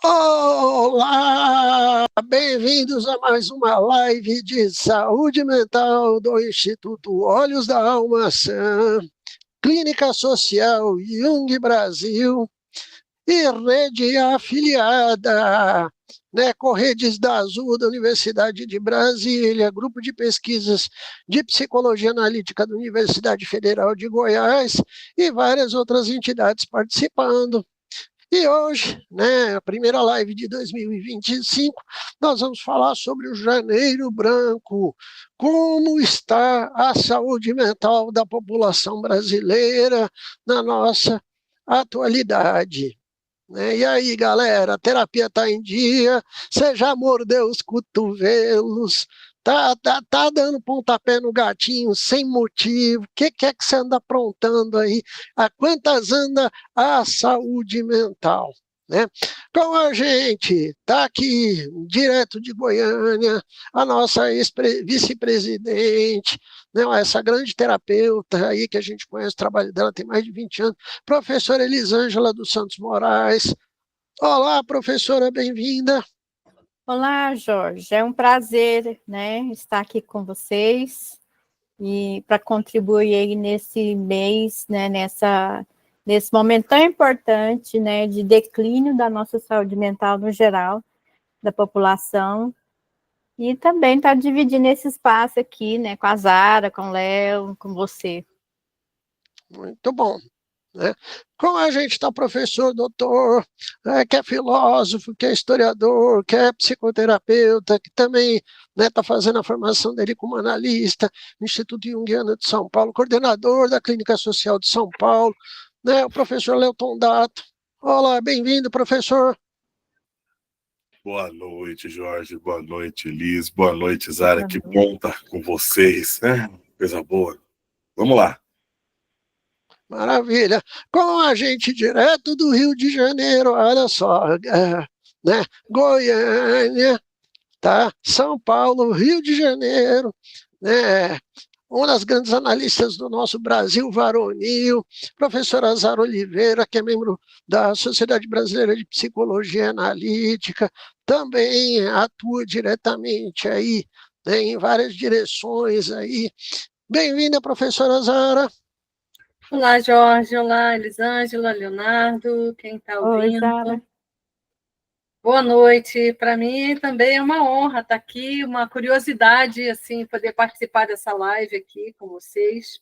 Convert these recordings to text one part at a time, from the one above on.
Olá, bem-vindos a mais uma live de saúde mental do Instituto Olhos da Almaçã, Clínica Social Jung Brasil e rede afiliada, né, Corredes da Azul da Universidade de Brasília, Grupo de Pesquisas de Psicologia Analítica da Universidade Federal de Goiás e várias outras entidades participando. E hoje, né, a primeira live de 2025, nós vamos falar sobre o Janeiro Branco, como está a saúde mental da população brasileira na nossa atualidade. Né? E aí, galera, a terapia está em dia, você já mordeu os cotovelos, tá dando pontapé no gatinho sem motivo, o que é que você anda aprontando aí? A quantas anda a saúde mental? Né? Com a gente, está aqui, direto de Goiânia, a nossa vice-presidente, né, essa grande terapeuta aí que a gente conhece, o trabalho dela tem mais de 20 anos, professora Elisângela dos Santos Moraes. Olá, professora, bem-vinda. Olá, Jorge. É um prazer, né, estar aqui com vocês e para contribuir aí nesse mês, né, nesse momento tão importante, né, de declínio da nossa saúde mental no geral, da população. E também estar dividindo esse espaço aqui, né, com a Zara, com o Léo, com você. Muito bom. Né? Com a gente está professor, doutor, que é filósofo, que é historiador, que é psicoterapeuta, que também está fazendo a formação dele como analista no Instituto Jungiano de São Paulo, coordenador da Clínica Social de São Paulo, né? O professor Leuton Dato. Olá, bem-vindo, professor. Boa noite, Jorge. Boa noite, Liz. Boa noite, Zara. Que bom estar com vocês. Coisa boa. Vamos lá. Maravilha. Com a gente direto do Rio de Janeiro, olha só, né? Goiânia, tá? São Paulo, Rio de Janeiro, né? Uma das grandes analistas do nosso Brasil varonil, professora Zara Oliveira, que é membro da Sociedade Brasileira de Psicologia Analítica, também atua diretamente aí, né, em várias direções aí. Bem-vinda, professora Zara. Olá, Jorge. Olá, Elisângela, Leonardo, quem está ouvindo. Oi, Zara. Boa noite. Para mim também é uma honra estar aqui, uma curiosidade, assim, poder participar dessa live aqui com vocês.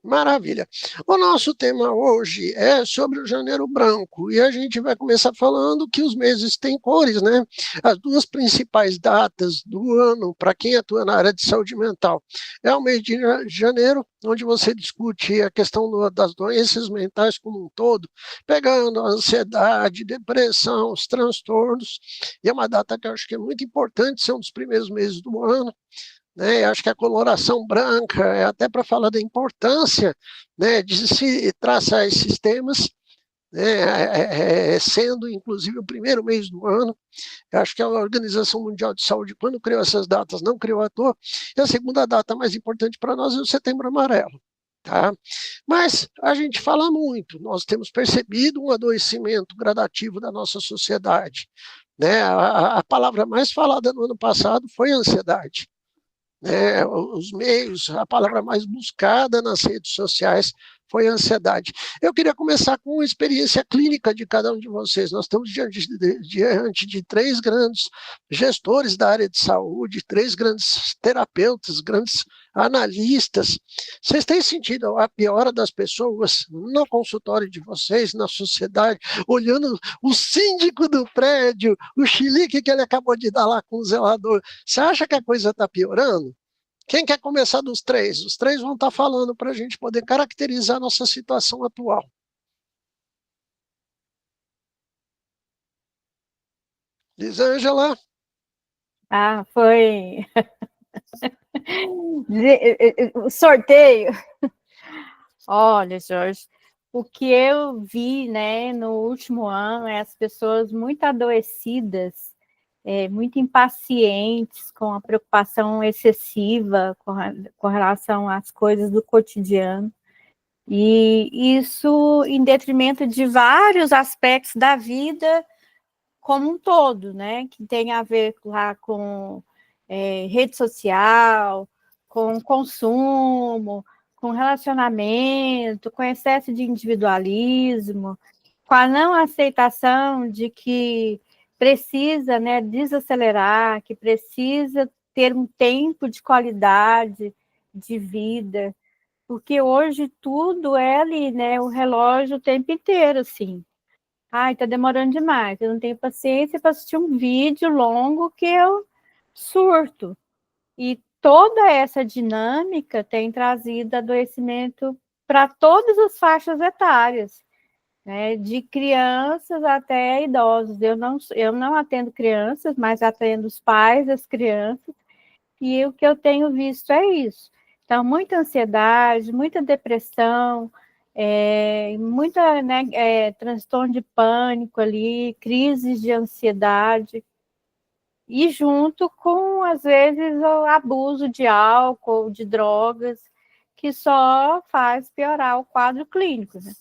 Maravilha. O nosso tema hoje é sobre o Janeiro Branco e a gente vai começar falando que os meses têm cores, né? As duas principais datas do ano para quem atua na área de saúde mental é o mês de janeiro, onde você discute a questão das doenças mentais como um todo, pegando a ansiedade, depressão, os transtornos, e é uma data que eu acho que é muito importante, ser um dos primeiros meses do ano. Né, acho que a coloração branca é até para falar da importância, né, de se traçar esses temas, né, sendo inclusive o primeiro mês do ano. Acho que a Organização Mundial de Saúde, quando criou essas datas, não criou à toa. E a segunda data mais importante para nós é o Setembro Amarelo. Tá? Mas a gente fala muito, nós temos percebido um adoecimento gradativo da nossa sociedade. Né? A palavra mais falada no ano passado foi ansiedade. Né, os meios, a palavra mais buscada nas redes sociais foi ansiedade. Eu queria começar com a experiência clínica de cada um de vocês. Nós estamos diante de três grandes gestores da área de saúde, três grandes terapeutas, grandes analistas. Vocês têm sentido a piora das pessoas no consultório de vocês, na sociedade, olhando o síndico do prédio, o chilique que ele acabou de dar lá com o zelador? Você acha que a coisa está piorando? Quem quer começar dos três? Os três vão estar falando para a gente poder caracterizar a nossa situação atual. Elisângela? Foi o sorteio. Olha, Jorge, o que eu vi, né, no último ano é as pessoas muito adoecidas, muito impacientes, com a preocupação excessiva com relação às coisas do cotidiano. E isso em detrimento de vários aspectos da vida, como um todo, né? Que tem a ver lá com rede social, com consumo, com relacionamento, com excesso de individualismo, com a não aceitação de que precisa, né, desacelerar, que precisa ter um tempo de qualidade de vida, porque hoje tudo é ali, né, o relógio o tempo inteiro, assim. Ai, tá demorando demais, eu não tenho paciência para assistir um vídeo longo que eu surto. E toda essa dinâmica tem trazido adoecimento para todas as faixas etárias, né? De crianças até idosos. Eu não atendo crianças, mas atendo os pais das crianças, e o que eu tenho visto é isso. Então, muita ansiedade, muita depressão, muita, né, transtorno de pânico ali, crises de ansiedade, e junto com, às vezes, o abuso de álcool, de drogas, que só faz piorar o quadro clínico, né?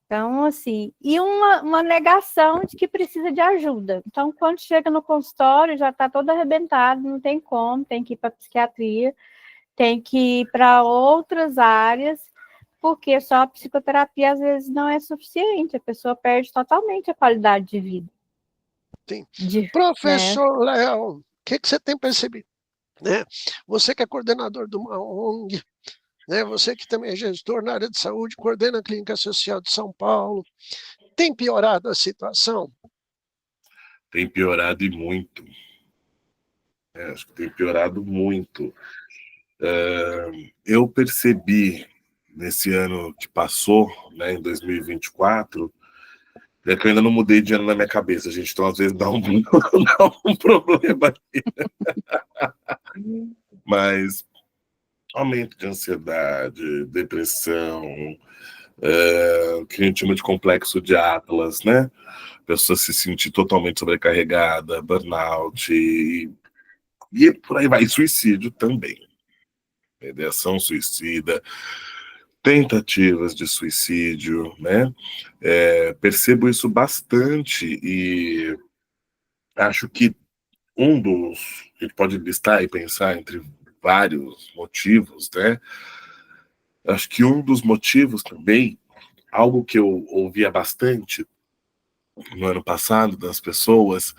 Então, assim, e uma negação de que precisa de ajuda. Então, quando chega no consultório, já está todo arrebentado, não tem como, tem que ir para a psiquiatria, tem que ir para outras áreas, porque só a psicoterapia, às vezes, não é suficiente, a pessoa perde totalmente a qualidade de vida. Sim. Né? Professor Léo, o que você tem percebido? Né? Você que é coordenador de uma ONG, né? Você que também é gestor na área de saúde, coordena a Clínica Social de São Paulo, tem piorado a situação? Tem piorado e muito. Acho que tem piorado muito. Eu percebi nesse ano que passou, né, em 2024, é que eu ainda não mudei de ano na minha cabeça, gente. Então, às vezes, dá um problema aqui. Mas aumento de ansiedade, depressão, que a gente chama de complexo de Atlas, né? A pessoa se sentir totalmente sobrecarregada, burnout, e por aí vai. E suicídio também. Ideação suicida, tentativas de suicídio, né? Percebo isso bastante e acho que a gente pode listar e pensar entre vários motivos, né? Acho que um dos motivos também, algo que eu ouvia bastante no ano passado das pessoas,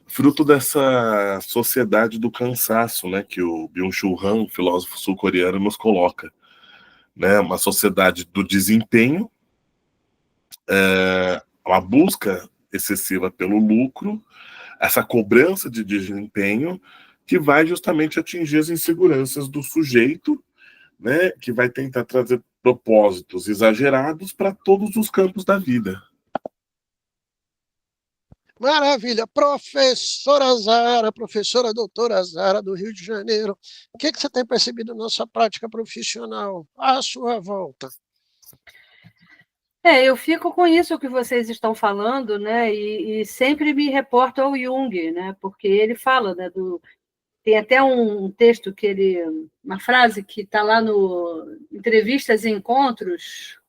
fruto dessa sociedade do cansaço, né, que o Byung-Chul Han, filósofo sul-coreano, nos coloca, né? Uma sociedade do desempenho, uma busca excessiva pelo lucro, essa cobrança de desempenho que vai justamente atingir as inseguranças do sujeito, né, que vai tentar trazer propósitos exagerados para todos os campos da vida. Maravilha. Professora doutora Zara, do Rio de Janeiro, o que você tem percebido na sua prática profissional, à sua volta? Eu fico com isso que vocês estão falando, né? E sempre me reporto ao Jung, né? Porque ele fala, né? Tem até um texto uma frase que está lá no Entrevistas e Encontros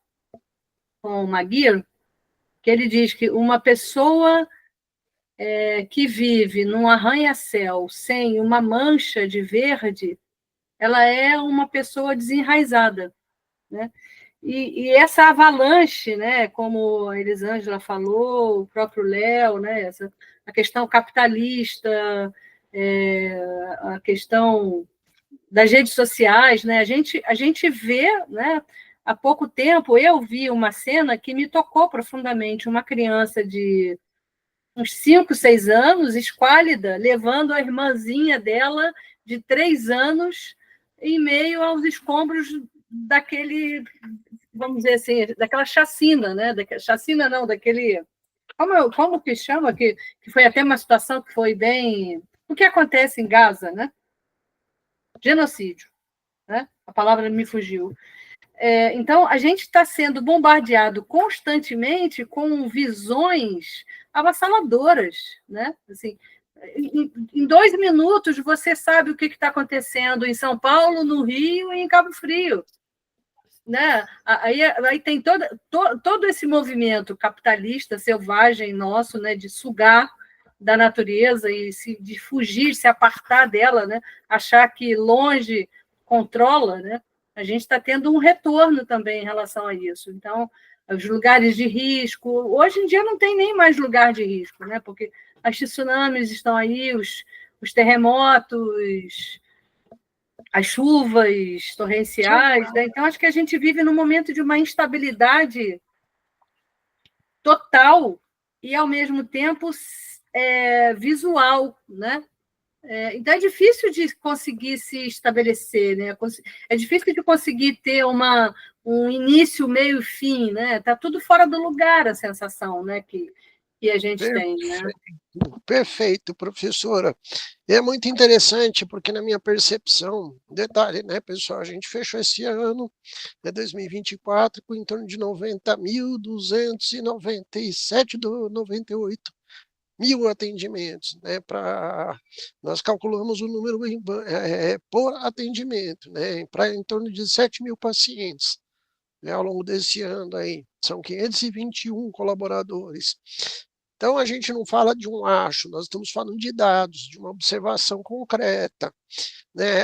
com o Maguire, que ele diz que uma pessoa que vive num arranha-céu sem uma mancha de verde, ela é uma pessoa desenraizada, né? E essa avalanche, né, como a Elisângela falou, o próprio Léo, né, a questão capitalista, a questão das redes sociais, né, a gente vê, né, há pouco tempo eu vi uma cena que me tocou profundamente, uma criança de uns 5, 6 anos, esquálida, levando a irmãzinha dela de 3 anos em meio aos escombros daquele, vamos dizer assim, daquela chacina, né? Chacina não, daquele... Como que chama? Que foi até uma situação que foi bem... O que acontece em Gaza, né? Genocídio, né? A palavra me fugiu. Então, a gente está sendo bombardeado constantemente com visões avassaladoras, né? Assim, em 2 minutos, você sabe o que está acontecendo em São Paulo, no Rio e em Cabo Frio. Né? Aí tem todo esse movimento capitalista, selvagem nosso, né, de sugar da natureza e de fugir, se apartar dela, né? Achar que longe controla, né? A gente está tendo um retorno também em relação a isso. Então, os lugares de risco, hoje em dia não tem nem mais lugar de risco, né? Porque as tsunamis estão aí, os terremotos, as chuvas torrenciais, né? Então, acho que a gente vive num momento de uma instabilidade total e, ao mesmo tempo, visual, né? Então, é difícil de conseguir se estabelecer, né? É difícil de conseguir ter um início, meio e fim, né? Está tudo fora do lugar, a sensação, né? Que a gente tem, né? Perfeito, professora. É muito interessante, porque na minha percepção, detalhe, né, pessoal, a gente fechou esse ano, 2024, com em torno de 90.297 do 98 mil atendimentos, né? Nós calculamos o número por atendimento, né? Para em torno de 7 mil pacientes, né, ao longo desse ano aí. São 521 colaboradores. Então, a gente não fala de um acho, nós estamos falando de dados, de uma observação concreta, né?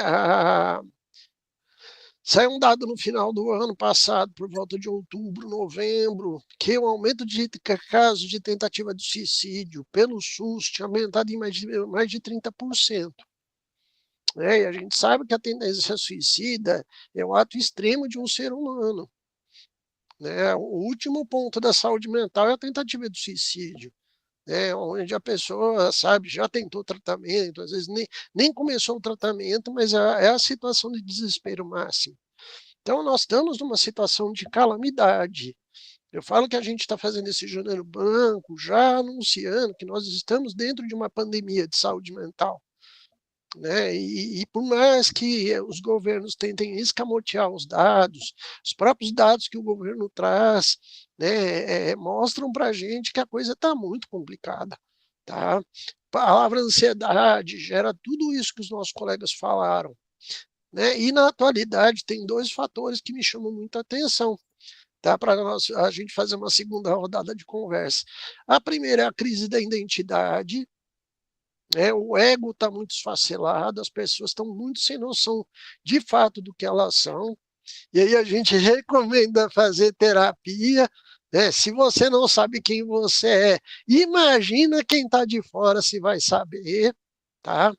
Saiu um dado no final do ano passado, por volta de outubro, novembro, que o aumento de casos de tentativa de suicídio pelo SUS tinha aumentado em mais de 30%. E a gente sabe que a tendência suicida é o ato extremo de um ser humano. Né? O último ponto da saúde mental é a tentativa de suicídio. Onde a pessoa, sabe, já tentou tratamento, às vezes nem começou o tratamento, mas é a situação de desespero máximo. Então, nós estamos numa situação de calamidade. Eu falo que a gente está fazendo esse janeiro branco, já anunciando que nós estamos dentro de uma pandemia de saúde mental. Né? E por mais que os governos tentem escamotear os dados, os próprios dados que o governo traz, né, mostram para a gente que a coisa está muito complicada. Tá? A palavra ansiedade gera tudo isso que os nossos colegas falaram. Né? E na atualidade tem dois fatores que me chamam muita atenção. Tá? Para a gente fazer uma segunda rodada de conversa. A primeira é a crise da identidade. O ego está muito esfacelado, as pessoas estão muito sem noção de fato do que elas são, e aí a gente recomenda fazer terapia, né? Se você não sabe quem você é, imagina quem está de fora se vai saber, tá?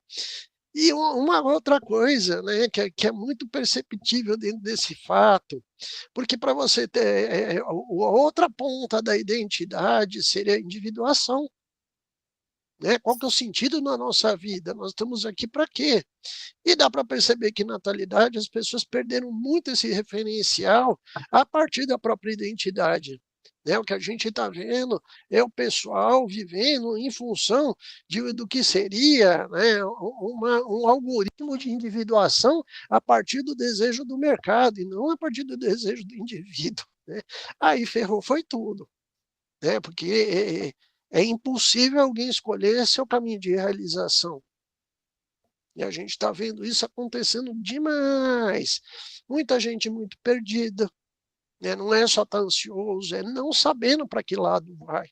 E uma outra coisa, né, que é muito perceptível dentro desse fato, porque para você ter a outra ponta da identidade seria a individuação. Né? Qual que é o sentido na nossa vida? Nós estamos aqui para quê? E dá para perceber que na atualidade as pessoas perderam muito esse referencial a partir da própria identidade. Né? O que a gente está vendo é o pessoal vivendo em função do que seria, né, um algoritmo de individuação a partir do desejo do mercado e não a partir do desejo do indivíduo. Né? Aí ferrou, foi tudo. Né? Porque é impossível alguém escolher seu caminho de realização. E a gente está vendo isso acontecendo demais. Muita gente muito perdida. Né? Não é só estar ansioso, é não sabendo para que lado vai.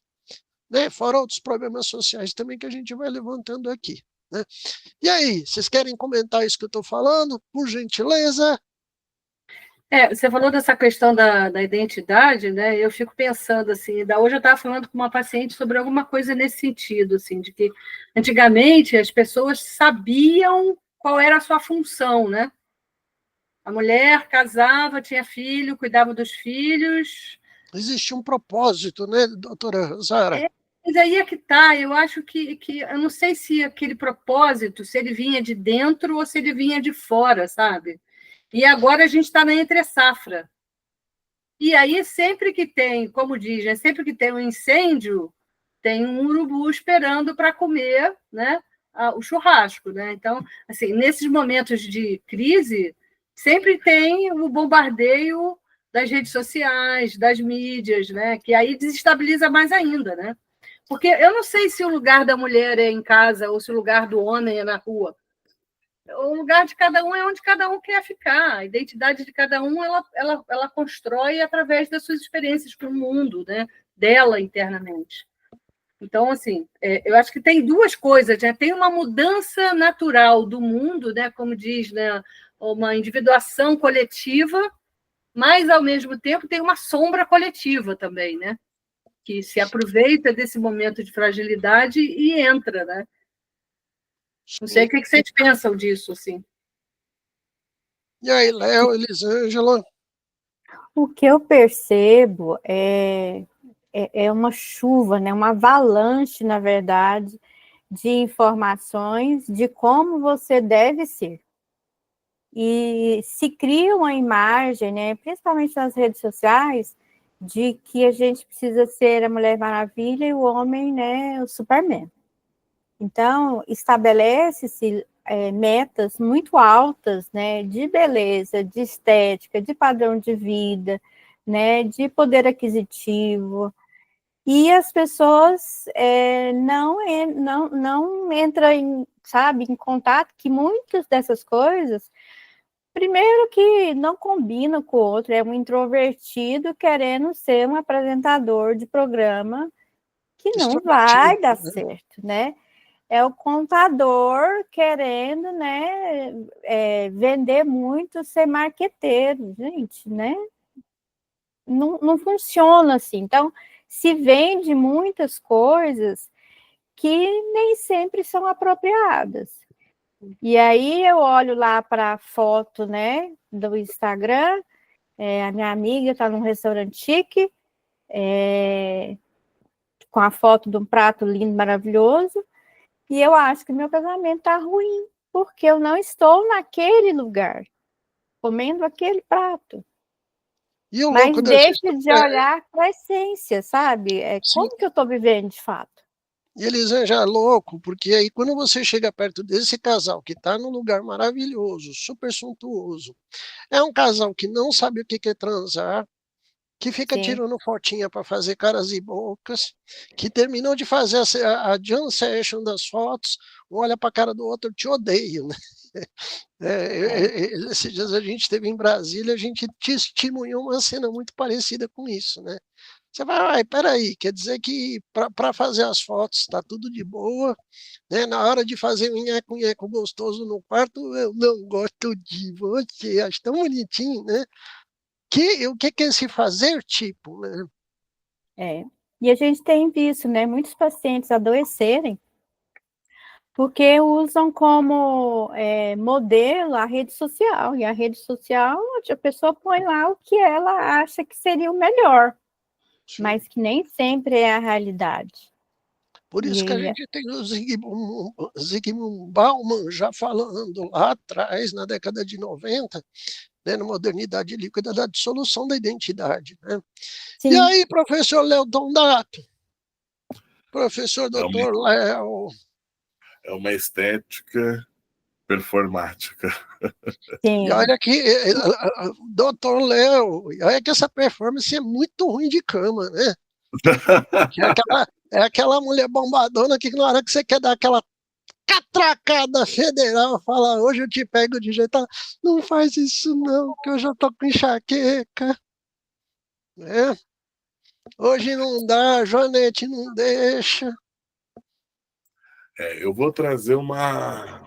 Né? Fora outros problemas sociais também que a gente vai levantando aqui. Né? E aí, vocês querem comentar isso que eu estou falando? Por gentileza? Você falou dessa questão da identidade, né? Eu fico pensando assim, hoje eu estava falando com uma paciente sobre alguma coisa nesse sentido, assim, de que antigamente as pessoas sabiam qual era a sua função, né? A mulher casava, tinha filho, cuidava dos filhos. Existe um propósito, né, doutora Zara? Mas aí é que está, eu acho que eu não sei se aquele propósito, se ele vinha de dentro ou se ele vinha de fora, sabe? E agora a gente está na entre-safra. E aí, sempre que tem, como dizem, sempre que tem um incêndio, tem um urubu esperando para comer, né, o churrasco. Né? Então, assim, nesses momentos de crise, sempre tem o bombardeio das redes sociais, das mídias, né, que aí desestabiliza mais ainda. Né? Porque eu não sei se o lugar da mulher é em casa ou se o lugar do homem é na rua. O lugar de cada um é onde cada um quer ficar. A identidade de cada um ela constrói através das suas experiências com o mundo, né? Dela internamente. Então, assim, eu acho que tem duas coisas, né? Tem uma mudança natural do mundo, né? Como diz, né? Uma individuação coletiva, mas, ao mesmo tempo, tem uma sombra coletiva também, né? Que se aproveita desse momento de fragilidade e entra, né? Não sei o que vocês pensam disso, assim. E aí, Léo, Elisângela? O que eu percebo é uma chuva, né, uma avalanche, na verdade, de informações de como você deve ser. E se cria uma imagem, né, principalmente nas redes sociais, de que a gente precisa ser a Mulher Maravilha e o homem, né, o Superman. Então, estabelece-se metas muito altas, né, de beleza, de estética, de padrão de vida, né, de poder aquisitivo, e as pessoas não entram em contato que muitas dessas coisas, primeiro que não combina com o outro, é um introvertido querendo ser um apresentador de programa que não vai dar certo, né? É o contador querendo, né, vender muito, ser marqueteiro, gente, né? Não funciona assim. Então, se vende muitas coisas que nem sempre são apropriadas. E aí eu olho lá para a foto, né, do Instagram, a minha amiga está num restaurante chique, com a foto de um prato lindo, maravilhoso, e eu acho que meu casamento está ruim, porque eu não estou naquele lugar, comendo aquele prato. E o Mas louco dessa deixa de olhar para a essência, sabe? sim. Como que eu estou vivendo de fato? E Elisângela, é louco, porque aí quando você chega perto desse casal que está num lugar maravilhoso, super suntuoso, é um casal que não sabe o que é transar, que fica Sim. tirando fotinha para fazer caras e bocas, que terminou de fazer a jam session das fotos, um olha para a cara do outro, eu te odeio, né? Esses dias a gente esteve em Brasília, a gente testemunhou uma cena muito parecida com isso, né? Você vai, peraí, quer dizer que para fazer as fotos está tudo de boa, né? Na hora de fazer um nheco gostoso no quarto, eu não gosto de você, acho tão bonitinho, né? O que é esse fazer tipo, né? E a gente tem visto, né, muitos pacientes adoecerem porque usam como modelo a rede social, e a rede social, a pessoa põe lá o que ela acha que seria o melhor, Sim. mas que nem sempre é a realidade. Por isso que a gente tem o Zygmunt Bauman já falando lá atrás, na década de 90, né, na modernidade líquida da dissolução da identidade. Né? E aí, professor Léo Dondato? Professor doutor Léo? É uma estética performática. Sim. E olha que, doutor Léo, olha que essa performance é muito ruim de cama, né? É aquela mulher bombadona que na hora que você quer dar aquela catracada federal, fala, hoje eu te pego de jeito, não faz isso não, que eu já tô com enxaqueca, né? Hoje não dá, Joanete não deixa. Eu vou trazer uma...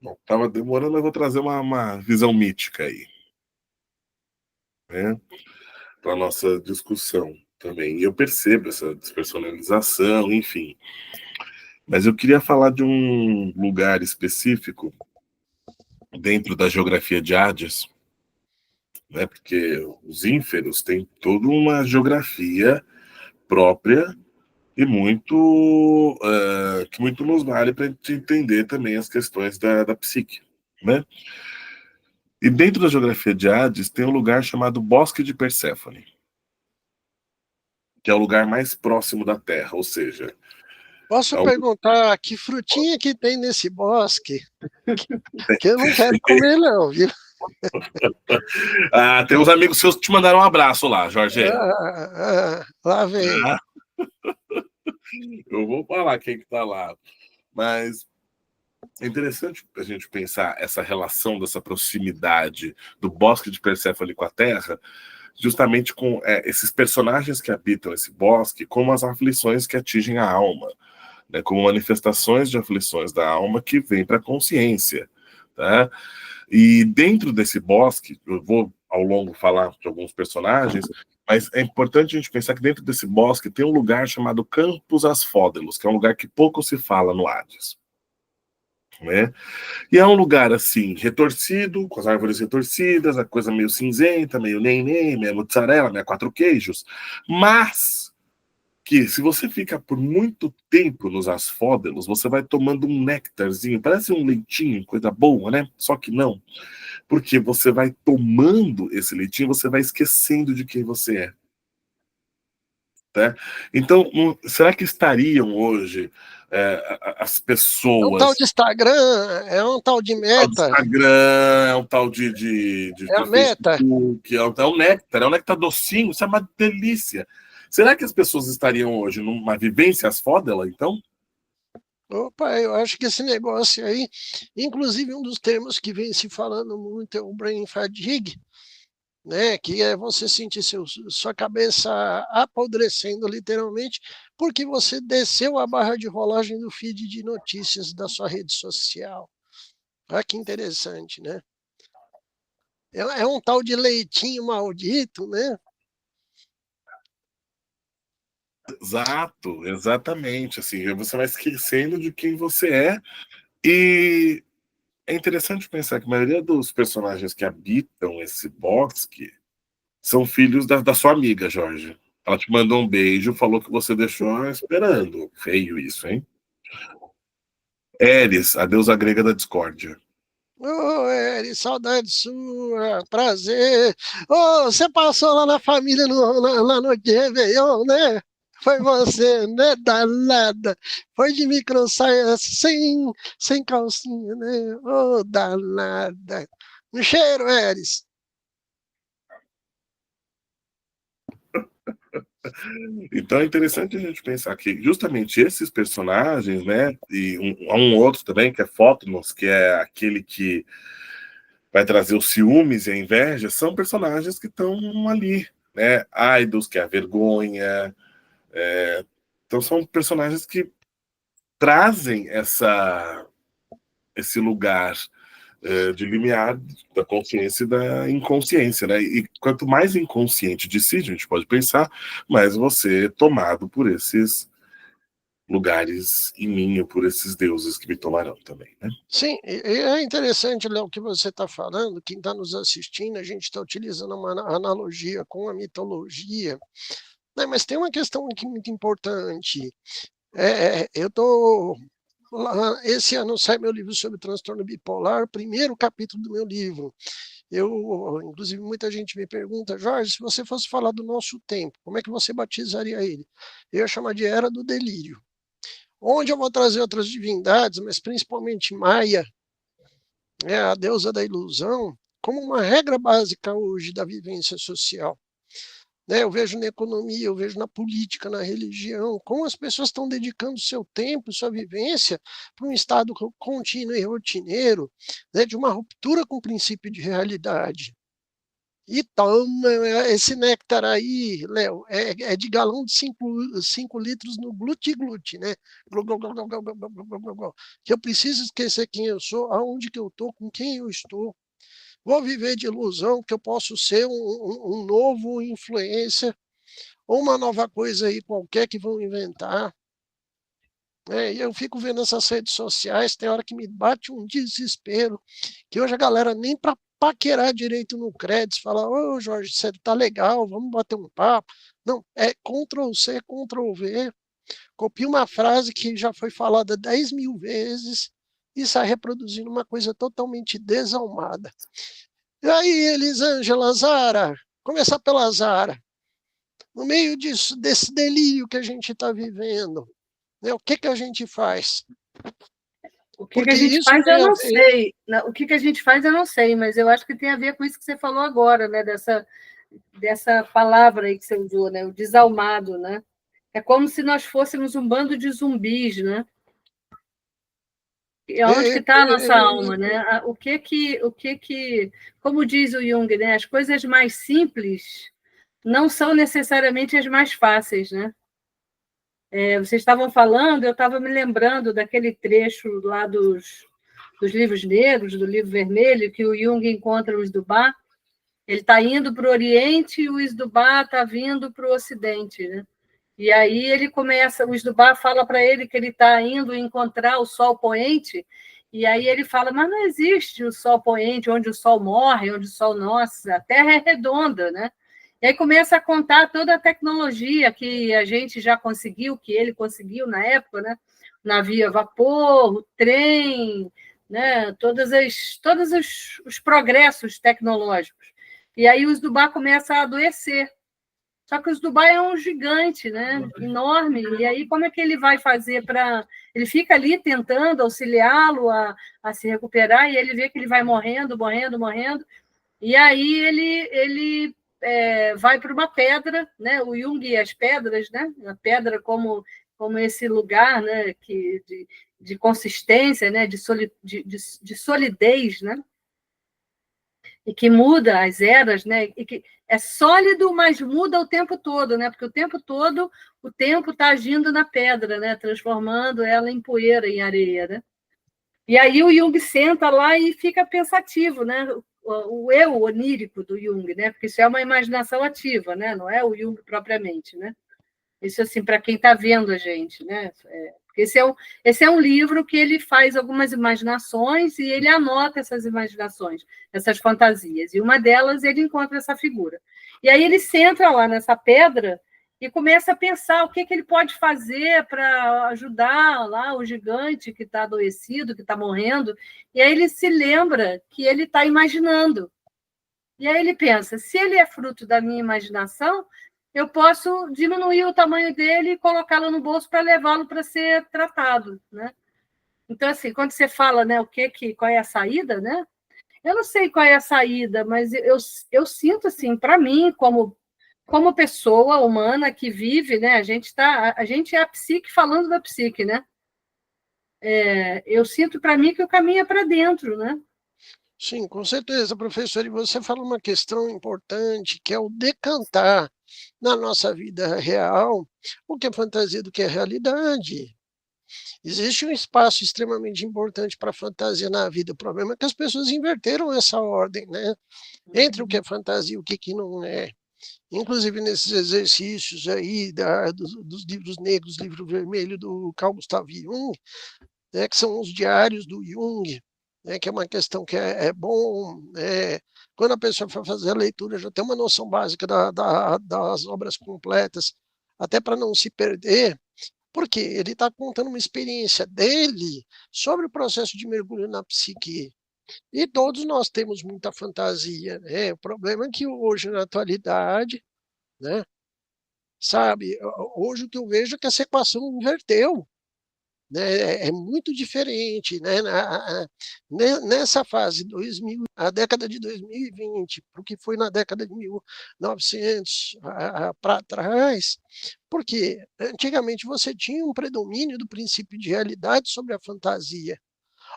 Bom, tava demorando, mas vou trazer uma visão mítica aí, né? Para nossa discussão também. E eu percebo essa despersonalização, enfim. Mas eu queria falar de um lugar específico dentro da geografia de Hades, né? Porque os ínferos têm toda uma geografia própria e que muito nos vale para a gente entender também as questões da psique, né? E dentro da geografia de Hades tem um lugar chamado Bosque de Perséfone, que é o lugar mais próximo da Terra, ou seja... Posso perguntar que frutinha que tem nesse bosque? Que eu não quero comer não, viu? Tem uns amigos seus que te mandaram um abraço lá, Jorge. Lá vem. Eu vou falar quem que tá lá. Mas é interessante a gente pensar essa relação dessa proximidade do Bosque de Perséfone com a Terra, justamente com esses personagens que habitam esse bosque, como as aflições que atingem a alma, né, como manifestações de aflições da alma que vêm para a consciência. Tá? E dentro desse bosque, eu vou ao longo falar de alguns personagens, mas é importante a gente pensar que dentro desse bosque tem um lugar chamado Campos Asfódelos, que é um lugar que pouco se fala no Hades. Né? E é um lugar assim, retorcido, com as árvores retorcidas, a coisa meio cinzenta, meio nem, meio mussarela, meio quatro queijos, mas que se você fica por muito tempo nos asfódelos, você vai tomando um néctarzinho, parece um leitinho, coisa boa, né? Só que não, porque você vai tomando esse leitinho, você vai esquecendo de quem você é. Tá? Então, será que estariam hoje as É um tal pessoas... de Instagram, é um tal de É um tal de Meta, Instagram, é um tal de é a Meta. Facebook, é um néctar docinho, isso é uma delícia. Será que as pessoas estariam hoje numa vivência asfódela, então? Opa, eu acho que esse negócio aí, inclusive um dos termos que vem se falando muito é o brain fatigue, né, que é você sentir sua cabeça apodrecendo literalmente, porque você desceu a barra de rolagem do feed de notícias da sua rede social. Olha que interessante, né? É um tal de leitinho maldito, né? Exato, exatamente. Assim, você vai esquecendo de quem você é. E é interessante pensar que a maioria dos personagens que habitam esse bosque são filhos da sua amiga, Jorge. Ela te mandou um beijo, falou que você deixou esperando. Feio isso, hein? Eris, a deusa grega da discórdia. Ô, Eri, saudade sua, prazer. Ô, você passou lá na família, lá no Réveillon, né? Foi você, né? Danada. Foi de microsaia sem calcinha, né? Ô, danada. Um cheiro, Eris. Então é interessante a gente pensar que justamente esses personagens, né, e há um outro também, que é Fótonos, que é aquele que vai trazer os ciúmes e a inveja, são personagens que estão ali, né? Aidos, que é a vergonha. Então são personagens que trazem esse lugar de limiar da consciência e da inconsciência, né? E quanto mais inconsciente de si a gente pode pensar, mais você é tomado por esses lugares em mim, ou por esses deuses que me tomarão também, né? Sim, e é interessante, Léo, o que você está falando. Quem está nos assistindo, a gente está utilizando uma analogia com a mitologia, né? Mas tem uma questão aqui muito importante. Eu estou... Esse ano sai meu livro sobre transtorno bipolar, primeiro capítulo do meu livro. Inclusive, muita gente me pergunta: Jorge, se você fosse falar do nosso tempo, como é que você batizaria ele? Eu ia chamar de Era do Delírio, onde eu vou trazer outras divindades, mas principalmente Maia, a deusa da ilusão, como uma regra básica hoje da vivência social. Né? Eu vejo na economia, eu vejo na política, na religião, como as pessoas estão dedicando seu tempo, sua vivência para um estado contínuo e rotineiro, né, de uma ruptura com o princípio de realidade. E toma esse néctar aí, Léo, é de galão de 5 litros no gluti-gluti, né? Que eu preciso esquecer quem eu sou, aonde que eu estou, com quem eu estou. Vou viver de ilusão que eu posso ser um novo influencer ou uma nova coisa aí qualquer que vão inventar. E eu fico vendo essas redes sociais, tem hora que me bate um desespero, que hoje a galera nem para paquerar direito no crédito, fala: ô Jorge, você tá legal, vamos bater um papo. Não, é Ctrl+C, Ctrl+V, copia uma frase que já foi falada 10.000 vezes e sai reproduzindo uma coisa totalmente desalmada. E aí, Elisângela, Zara, começar pela Zara, no meio desse delírio que a gente está vivendo, né, o que a gente faz? O que Porque a gente isso faz, tem eu a não ver. sei. O que a gente faz, eu não sei, mas eu acho que tem a ver com isso que você falou agora, né? Dessa palavra aí que você usou, né? O desalmado, né? É como se nós fôssemos um bando de zumbis, né? E onde que está a nossa alma, né? Como diz o Jung, né? As coisas mais simples não são necessariamente as mais fáceis, né? Vocês estavam falando, eu estava me lembrando daquele trecho lá dos livros negros, do livro vermelho, que o Jung encontra o Isdubá. Ele está indo para o Oriente e o Isdubá está vindo para o Ocidente, né? E aí ele começa, o Isdubá fala para ele que ele está indo encontrar o sol poente, e aí ele fala, mas não existe o sol poente, onde o sol morre, onde o sol nasce, a Terra é redonda, né? E aí começa a contar toda a tecnologia que a gente já conseguiu, que ele conseguiu na época, né? Navio a vapor, o trem, né? Todos os progressos tecnológicos. E aí o Isdubá começa a adoecer. Só que o Dubai é um gigante, né? Enorme. E aí, como é que ele vai fazer para. Ele fica ali tentando auxiliá-lo a se recuperar, e ele vê que ele vai morrendo, morrendo, morrendo. E aí ele vai para uma pedra, né? O Jung e as pedras, né? A pedra como esse lugar, né? De consistência, né? De solidez, né? E que muda as eras, né? E que é sólido, mas muda o tempo todo, né? Porque o tempo todo o tempo está agindo na pedra, né? Transformando ela em poeira, em areia, né? E aí o Jung senta lá e fica pensativo, né? O eu onírico do Jung, né? Porque isso é uma imaginação ativa, né? Não é o Jung propriamente, né? Isso assim para quem está vendo a gente, né? Esse é um livro que ele faz algumas imaginações e ele anota essas imaginações, essas fantasias. E uma delas ele encontra essa figura. E aí ele senta lá nessa pedra e começa a pensar o que ele pode fazer para ajudar lá o gigante que está adoecido, que está morrendo. E aí ele se lembra que ele está imaginando. E aí ele pensa, se ele é fruto da minha imaginação, eu posso diminuir o tamanho dele e colocá-lo no bolso para levá-lo para ser tratado, né? Então, assim, quando você fala, né, qual é a saída, né? Eu não sei qual é a saída, mas eu sinto, assim, para mim, como pessoa humana que vive, né? A gente é a psique falando da psique, né? Eu sinto para mim que o caminho é para dentro, né? Sim, com certeza, professor. E você fala uma questão importante, que é o decantar na nossa vida real o que é fantasia do que é realidade. Existe um espaço extremamente importante para a fantasia na vida. O problema é que as pessoas inverteram essa ordem, né? Entre o que é fantasia e o que não é. Inclusive nesses exercícios aí dos livros negros, livro vermelho do Carl Gustav Jung, né, que são os diários do Jung, né, que é uma questão que é bom, quando a pessoa for fazer a leitura, já tem uma noção básica das obras completas, até para não se perder, porque ele está contando uma experiência dele sobre o processo de mergulho na psique. E todos nós temos muita fantasia, né? O problema é que hoje, na atualidade, né, sabe, hoje o que eu vejo é que essa equação inverteu, né? É muito diferente, né? Nessa fase 2000, a década de 2020, para o que foi na década de 1900 para trás, porque antigamente você tinha um predomínio do princípio de realidade sobre a fantasia,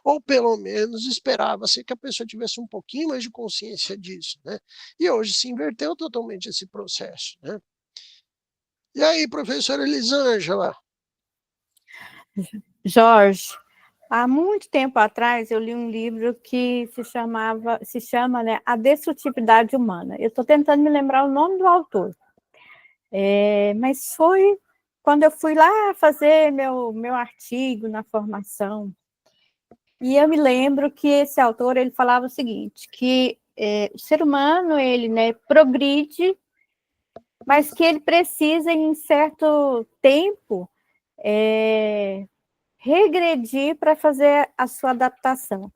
ou pelo menos esperava-se que a pessoa tivesse um pouquinho mais de consciência disso, né? E hoje se inverteu totalmente esse processo, né? E aí, professora Elisângela? Jorge, há muito tempo atrás eu li um livro que se chama, né, A Destrutividade Humana. Eu estou tentando me lembrar o nome do autor. Mas foi quando eu fui lá fazer meu artigo na formação. E eu me lembro que esse autor ele falava o seguinte, que o ser humano ele, né, progride, mas que ele precisa, em certo tempo, regredir para fazer a sua adaptação.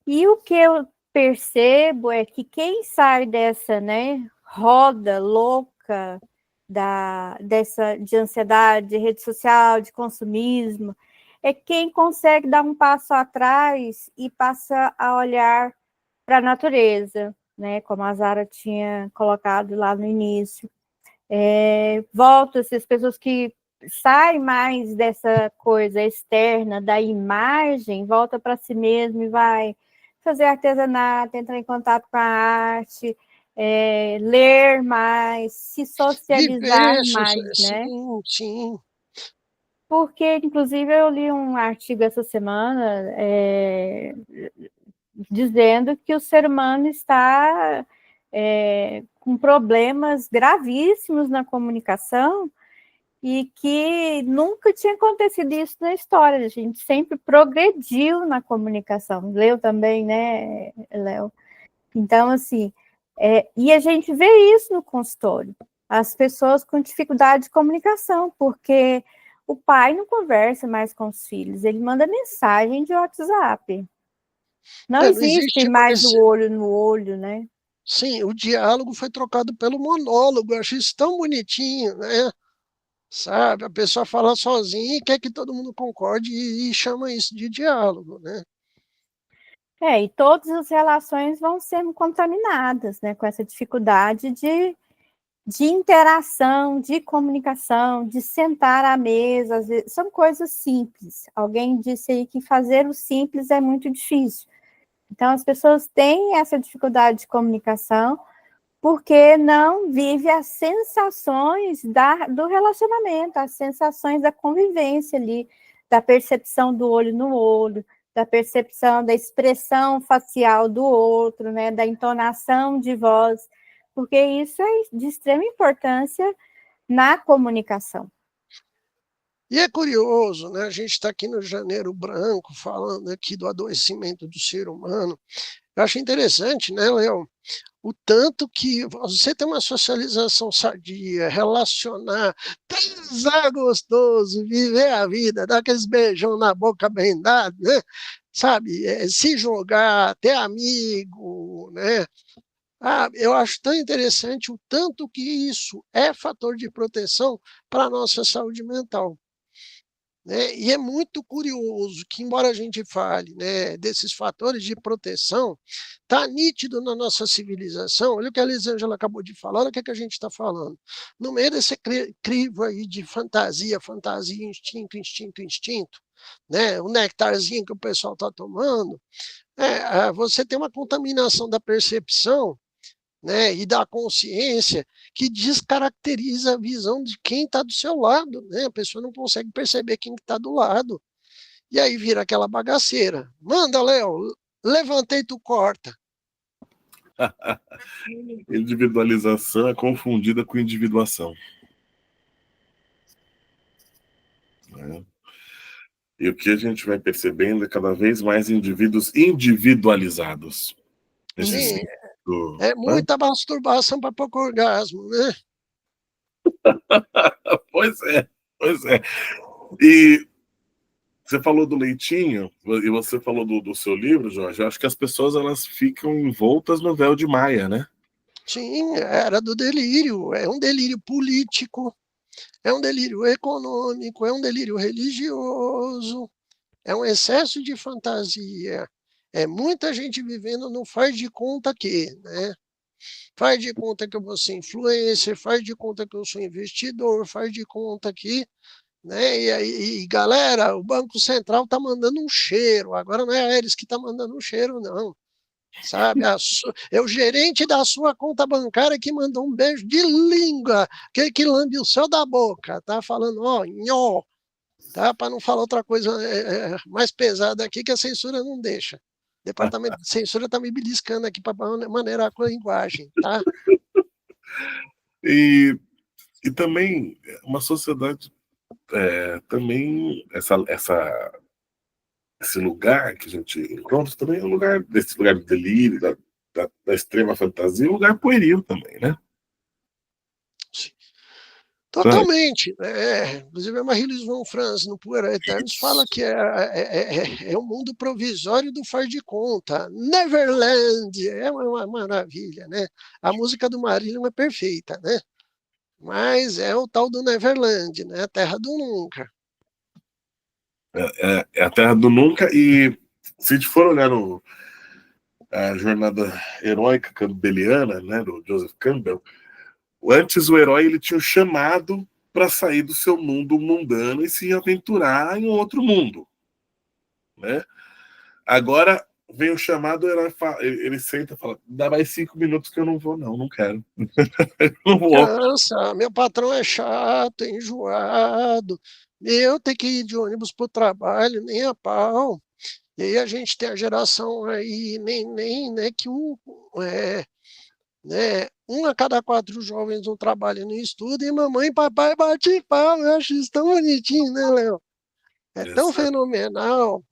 E o que eu percebo é que quem sai dessa, né, roda louca de ansiedade, de rede social, de consumismo, é quem consegue dar um passo atrás e passa a olhar para a natureza, né, como a Zara tinha colocado lá no início. Volta-se as pessoas que sai mais dessa coisa externa, da imagem, volta para si mesmo e vai fazer artesanato, entrar em contato com a arte, ler mais, se socializar mais, né? Sim, sim. Porque, inclusive, eu li um artigo essa semana dizendo que o ser humano está com problemas gravíssimos na comunicação e que nunca tinha acontecido isso na história. A gente sempre progrediu na comunicação. Leu também, né, Léo? Então, assim, e a gente vê isso no consultório. As pessoas com dificuldade de comunicação, porque o pai não conversa mais com os filhos, ele manda mensagem de WhatsApp. Não Não existe existe mais mais. o olho no olho, né? Sim, o diálogo foi trocado pelo monólogo. Eu achei isso tão bonitinho, né? Sabe? A pessoa fala sozinha e quer que todo mundo concorde e chama isso de diálogo, né? E todas as relações vão sendo contaminadas, né? Com essa dificuldade de interação, de comunicação, de sentar à mesa. Às vezes, são coisas simples. Alguém disse aí que fazer o simples é muito difícil. Então, as pessoas têm essa dificuldade de comunicação porque não vive as sensações do relacionamento, as sensações da convivência ali, da percepção do olho no olho, da percepção da expressão facial do outro, né, da entonação de voz, porque isso é de extrema importância na comunicação. E é curioso, né? A gente está aqui no Janeiro Branco, falando aqui do adoecimento do ser humano. Eu acho interessante, né, Léo? O tanto que você tem uma socialização sadia, relacionar, transar gostoso, viver a vida, dar aqueles beijão na boca bem dado, né? Sabe? Se jogar, ter amigo, né? Eu acho tão interessante o tanto que isso é fator de proteção para a nossa saúde mental. Né? E é muito curioso que, embora a gente fale, né, desses fatores de proteção, está nítido na nossa civilização. Olha o que a Elisângela acabou de falar, olha o que a gente está falando. No meio desse crivo aí de fantasia, instinto, instinto, né, o nectarzinho que o pessoal está tomando, você tem uma contaminação da percepção, né, e da consciência que descaracteriza a visão de quem está do seu lado. Né? A pessoa não consegue perceber quem está do lado. E aí vira aquela bagaceira. Manda, Léo, levantei, tu corta. Individualização é confundida com individuação. E o que a gente vai percebendo é cada vez mais indivíduos individualizados. Sim, muita masturbação para pouco orgasmo, né? Pois é. E você falou do leitinho, e você falou do seu livro, Jorge. Eu acho que as pessoas elas ficam envoltas no véu de Maia, né? Sim, era do delírio. É um delírio político, é um delírio econômico, é um delírio religioso, é um excesso de fantasia. É muita gente vivendo no faz de conta que, né? Faz de conta que eu vou ser influencer, faz de conta que eu sou investidor, faz de conta que, né? E galera, o Banco Central está mandando um cheiro. Agora não é eles que estão mandando um cheiro, não. Sabe? É o gerente da sua conta bancária que mandou um beijo de língua, que lambe o céu da boca, tá? Falando, ó, nhó, tá? Para não falar outra coisa mais pesada aqui que a censura não deixa. O departamento de censura está me beliscando aqui para maneirar com a linguagem, tá? E também uma sociedade também esse lugar que a gente encontra também é um lugar desse lugar de delírio, da extrema fantasia, um lugar pueril também, né? Totalmente. Inclusive, a Marie-Louise von Franz, no Puer Eternos, fala que é o mundo provisório do faz de conta. Neverland é uma maravilha, né? A música do Marillion é perfeita, né? Mas é o tal do Neverland, né? A terra do nunca. É a terra do nunca, e se a gente for olhar a jornada heróica campbelliana, né, do Joseph Campbell, antes o herói ele tinha um chamado para sair do seu mundo mundano e se aventurar em um outro mundo, né? Agora vem o chamado, ele senta e fala, dá mais 5 minutos que eu não vou, não quero. Não vou. Cansa, meu patrão é chato, é enjoado. Eu tenho que ir de ônibus para o trabalho, nem a pau. E aí a gente tem a geração aí, nem né, que um a cada 4 jovens não trabalha e não estuda, e mamãe e papai bate pau. Eu acho isso tão bonitinho, né, Léo? É tão fenomenal.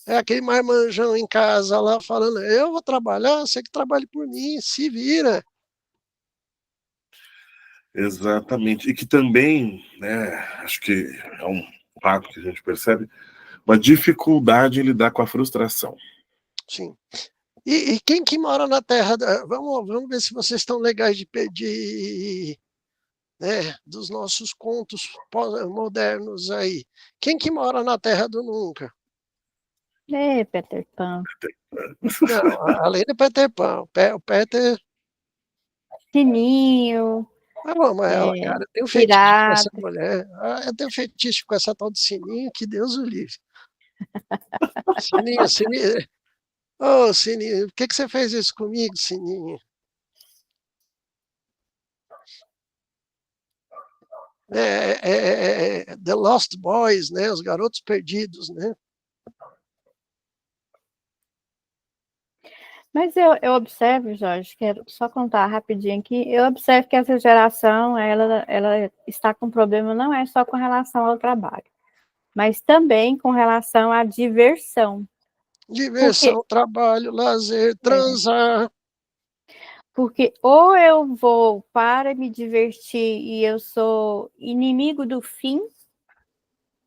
É aquele marmanjão em casa lá falando, eu vou trabalhar, você que trabalhe por mim, se vira. Exatamente. E que também, né, acho que é um fato que a gente percebe, uma dificuldade em lidar com a frustração. Sim. E quem que mora na terra? Vamos ver se vocês estão legais de pedir, né, dos nossos contos modernos aí. Quem que mora na terra do nunca? Peter Pan. Não, além do Peter Pan, o Peter. Sininho. Eu amo ela, cara. Eu tenho fetiche com essa mulher. Eu tenho fetiche com essa tal de Sininho, que Deus o livre. Sininho, Sininho. Ô, Sininho, por que você fez isso comigo, Sininho? The Lost Boys, né? Os Garotos Perdidos, né? Mas eu observo, Jorge, quero só contar rapidinho aqui, eu observo que essa geração, ela está com problema não é só com relação ao trabalho, mas também com relação à diversão. Diversão, trabalho, lazer, transar. Porque ou eu vou para me divertir e eu sou inimigo do fim,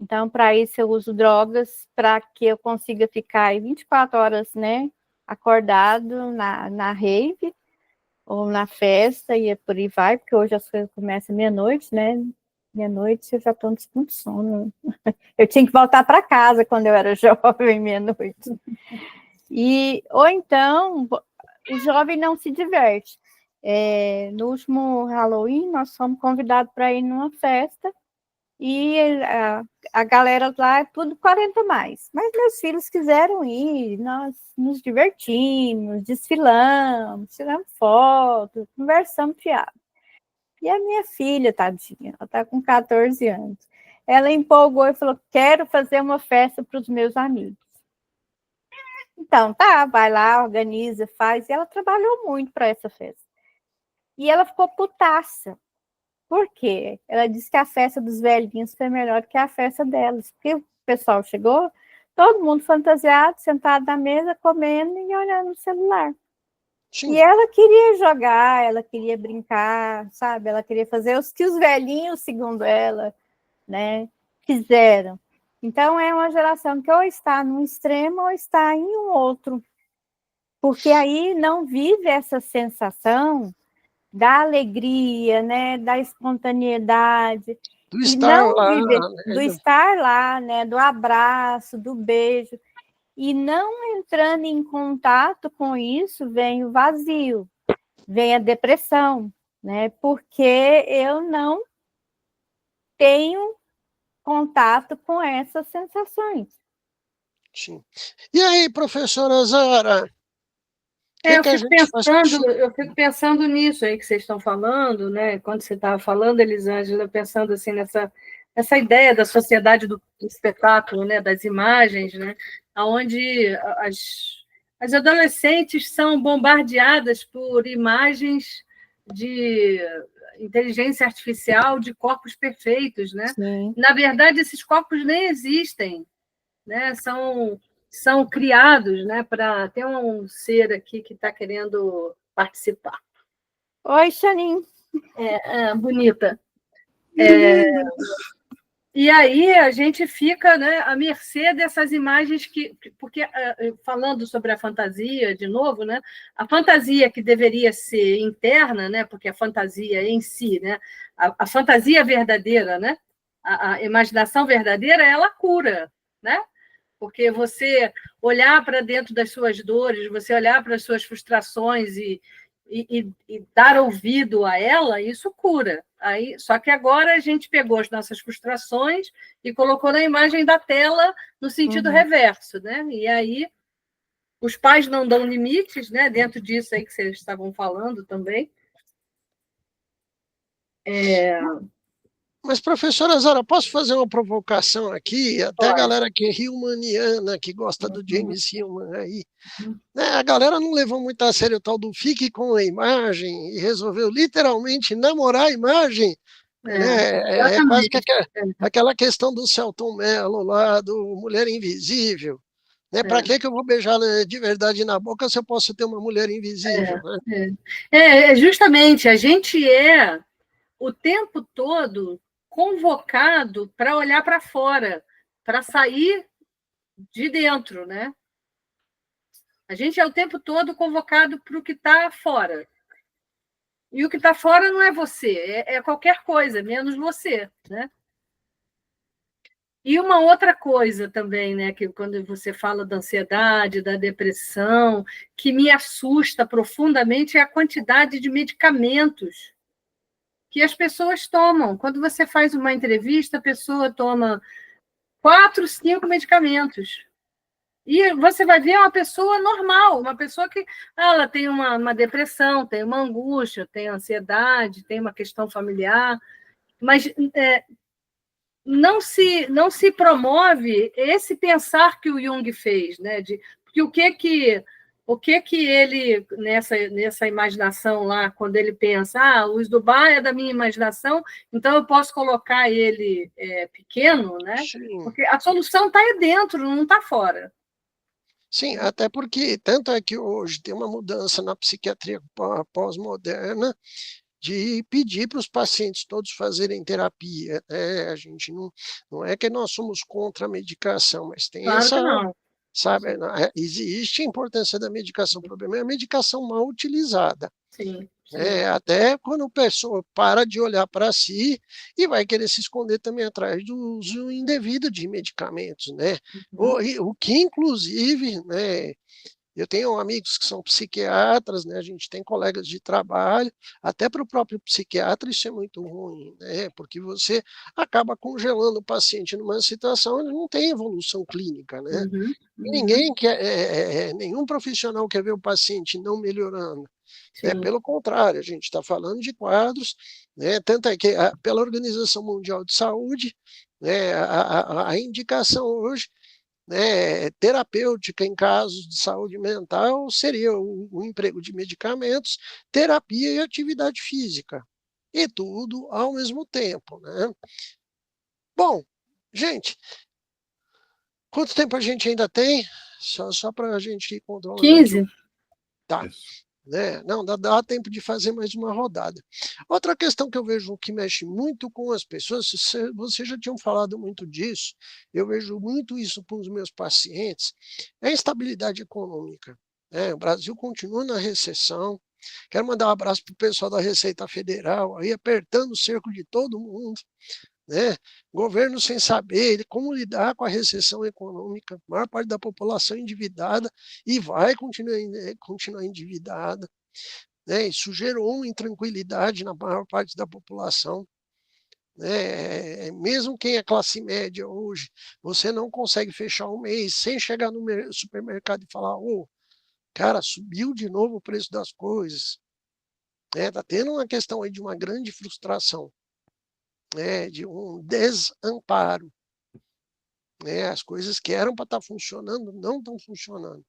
então para isso eu uso drogas para que eu consiga ficar 24 horas, né, acordado na rave ou na festa e por aí vai, porque hoje as coisas começam meia-noite, né? Meia-noite eu já estou com sono. Eu tinha que voltar para casa quando eu era jovem, meia-noite. Ou então, o jovem não se diverte. No último Halloween, nós fomos convidados para ir numa festa e a galera lá é tudo 40 mais. Mas meus filhos quiseram ir, nós nos divertimos, desfilamos, tiramos fotos, conversamos fiado. E a minha filha, tadinha, ela está com 14 anos, ela empolgou e falou, quero fazer uma festa para os meus amigos. Então, tá, vai lá, organiza, faz. E ela trabalhou muito para essa festa. E ela ficou putaça. Por quê? Ela disse que a festa dos velhinhos foi melhor que a festa delas. Porque o pessoal chegou, todo mundo fantasiado, sentado na mesa, comendo e olhando no celular. Sim. E ela queria jogar, ela queria brincar, sabe? Ela queria fazer os que os velhinhos, segundo ela, né, fizeram. Então, é uma geração que ou está num extremo ou está em um outro. Porque aí não vive essa sensação da alegria, né, da espontaneidade. Do estar lá. Vive, do estar lá, né, do abraço, do beijo. E não entrando em contato com isso, vem o vazio, vem a depressão, né, porque eu não tenho contato com essas sensações. Sim. E aí, professora Zara? Eu fico pensando nisso aí que vocês estão falando, né? Quando você estava falando, Elisângela, pensando assim nessa ideia da sociedade do espetáculo, né? Das imagens, né? Onde as adolescentes são bombardeadas por imagens de inteligência artificial de corpos perfeitos, né? Sim. Na verdade, esses corpos nem existem, né? São criados, né? Para ter um ser aqui que está querendo participar. Oi, Xanin. Bonita. E aí a gente fica, né, à mercê dessas imagens porque falando sobre a fantasia de novo, né, a fantasia que deveria ser interna, né, porque a fantasia em si, né, a fantasia verdadeira, né, a imaginação verdadeira, ela cura, né? Porque você olhar para dentro das suas dores, você olhar para as suas frustrações e dar ouvido a ela, isso cura. Só que agora a gente pegou as nossas frustrações e colocou na imagem da tela no sentido reverso, né? E aí Os pais não dão limites, né? Dentro disso aí que vocês estavam falando também. Mas, professora Zara, posso fazer uma provocação aqui? Até a Pode. galera que é Hillmaniana, que gosta do Uhum. James Hillman aí, né? A galera não levou muito a sério o tal do fique com a imagem e resolveu literalmente namorar a imagem, né? É quase que aquela questão do Selton Mello lá, do Mulher Invisível. Né? Para que eu vou beijar de verdade na boca se eu posso ter uma mulher invisível? Né? Justamente, a gente é o tempo todo convocado para olhar para fora, para sair de dentro, né? A gente é o tempo todo convocado para o que está fora. E o que está fora não é você, é qualquer coisa, menos você, né? E uma outra coisa também, né, que quando você fala da ansiedade, da depressão, que me assusta profundamente é a quantidade de medicamentos que as pessoas tomam. Quando você faz uma entrevista, a pessoa toma 4, 5 medicamentos. E você vai ver uma pessoa normal, uma pessoa que ela tem uma depressão, tem uma angústia, tem ansiedade, tem uma questão familiar, mas não se promove esse pensar que o Jung fez, né? Porque o que ele, nessa imaginação lá, quando ele pensa, o Luiz do Bar é da minha imaginação, então eu posso colocar ele pequeno, né? Sim. Porque a solução está aí dentro, não está fora. Sim, até porque tanto é que hoje tem uma mudança na psiquiatria pós-moderna de pedir para os pacientes todos fazerem terapia. Né? A gente não é que nós somos contra a medicação, mas tem Claro que não. sabe, existe a importância da medicação, o problema é a medicação mal utilizada. Sim. Até quando a pessoa para de olhar para si e vai querer se esconder também atrás do uso indevido de medicamentos, né? O que, inclusive, né, eu tenho amigos que são psiquiatras, né, a gente tem colegas de trabalho, até para o próprio psiquiatra isso é muito ruim, né, porque você acaba congelando o paciente numa situação onde não tem evolução clínica, né? Ninguém quer, nenhum profissional quer ver o paciente não melhorando. Pelo contrário, a gente está falando de quadros, né, tanto é que pela Organização Mundial de Saúde, né, a indicação hoje, né, terapêutica em casos de saúde mental seria o emprego de medicamentos, terapia e atividade física, e tudo ao mesmo tempo. Né? Bom, gente, quanto tempo a gente ainda tem? Só para a gente ir controlando 15. aqui. Tá. Né? Não, dá tempo de fazer mais uma rodada. Outra questão que eu vejo que mexe muito com as pessoas, vocês já tinham falado muito disso, eu vejo muito isso com os meus pacientes, é a instabilidade econômica. Né? O Brasil continua na recessão. Quero mandar um abraço para o pessoal da Receita Federal, aí apertando o cerco de todo mundo. Né? Governo sem saber como lidar com a recessão econômica, a maior parte da população endividada e vai continuar endividada. Né? Isso gerou uma intranquilidade na maior parte da população. Né? Mesmo quem é classe média hoje, você não consegue fechar um mês sem chegar no supermercado e falar: cara, subiu de novo o preço das coisas. Está tendo uma questão aí de uma grande frustração. De um desamparo. As coisas que eram para estar funcionando não estão funcionando.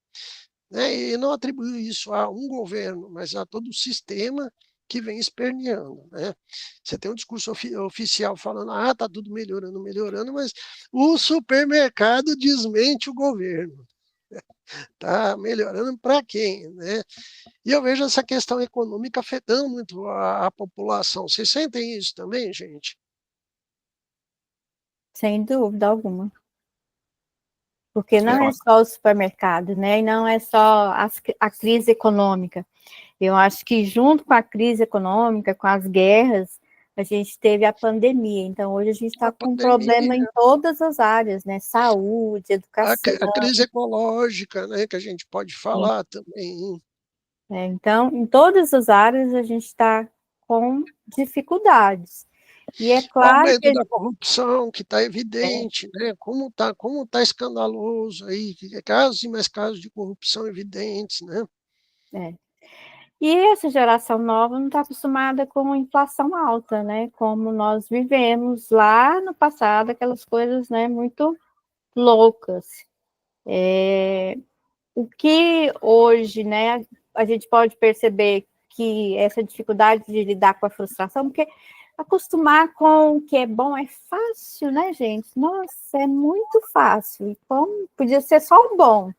E não atribuo isso a um governo, mas a todo o sistema que vem esperneando. Você tem um discurso oficial falando, está tudo melhorando, mas o supermercado desmente o governo. Está melhorando para quem? Né? E eu vejo essa questão econômica afetando muito a população. Vocês sentem isso também, gente? Sem dúvida alguma. Porque não é só o supermercado, né? E não é só a crise econômica. Eu acho que junto com a crise econômica, com as guerras, a gente teve a pandemia. Então, hoje a gente está com um problema em todas as áreas, né? Saúde, educação. A crise ecológica, né? Que a gente pode falar também. Então, em todas as áreas a gente está com dificuldades. E é O claro aumento que da corrupção, que está evidente, né? Como tá escandaloso aí, casos e mais casos de corrupção evidentes, né? é. E essa geração nova não está acostumada com inflação alta, né? Como nós vivemos lá no passado, aquelas coisas, né, muito loucas. O que hoje, né, a gente pode perceber que essa dificuldade de lidar com a frustração, porque acostumar com o que é bom é fácil, né, gente? Nossa, é muito fácil. Como podia ser só o bom.